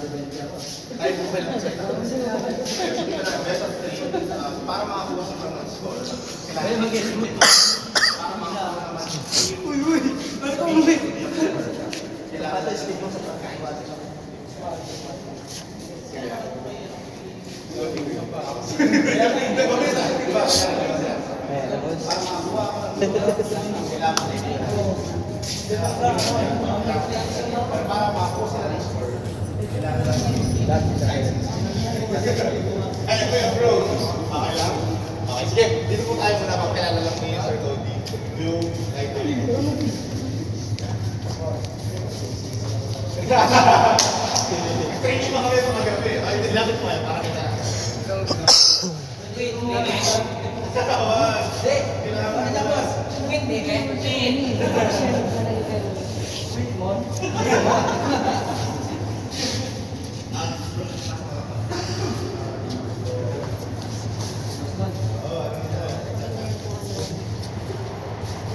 Ay, okay lang sa'yo. Best of 3, para makakuha sa pang score, kailangan mag-guess mo. Para makakuha naman. Uy! Ano ka muli? Kailangan sleep mo sa pagkaiwan. Kaya hindi ba may sabi ba? Para makakuha ko ng kailangan para makakuha sila ng score, kailangan ay, kuya bro. Okay lang? Okay, sige. Dito po tayo muna magkilala lang ni Sir Cody. Yung title. Training pa kami sa magabi. Ay, dilapit po yan para kita. Wait.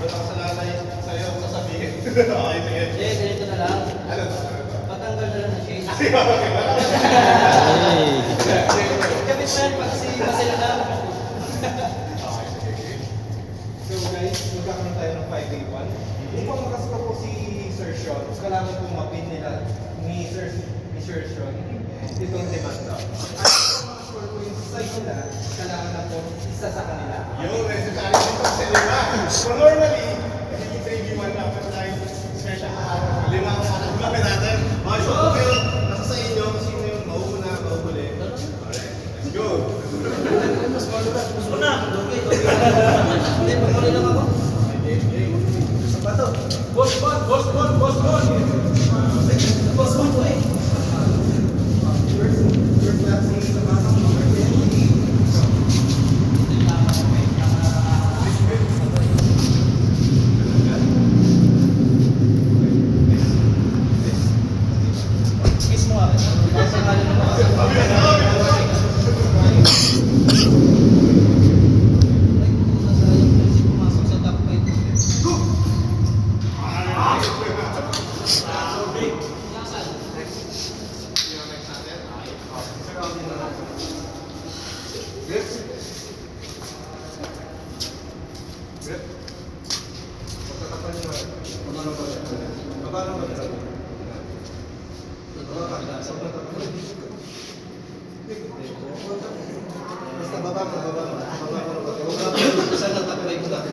Wala kasalanan sa'yo ang sasabihin. Okay, sige. Ganito na lang. Ano? Patanggal na lang ng shades. Okay, wala. Kapit na yan pag si Marcelo na. So guys, magkakaroon tayo ng 5-day-1. Upang makasaka po si Sir Sean, kailangan po mapin nila ni Sir Sean itong demanda. At kung makascore po yung side nila, kailangan na po isa sa kanila. Yung necessary dito sa lima. So normally, nagiging 3v1 lang, pero dahil special na araw, 5 ang araw natin. Okay, so pero nasa sa inyo, sino yung mauuna, mauhuli. Alright, let's go! Hindi, pagmuli lang ako. Boss po eh. First class si Sabatong number 10. Kiss mo ako. Sa kanan mo. Pumasok sa top 5. Grip. Pagkatapan niyo. Pagkano ba? Basta baba mo.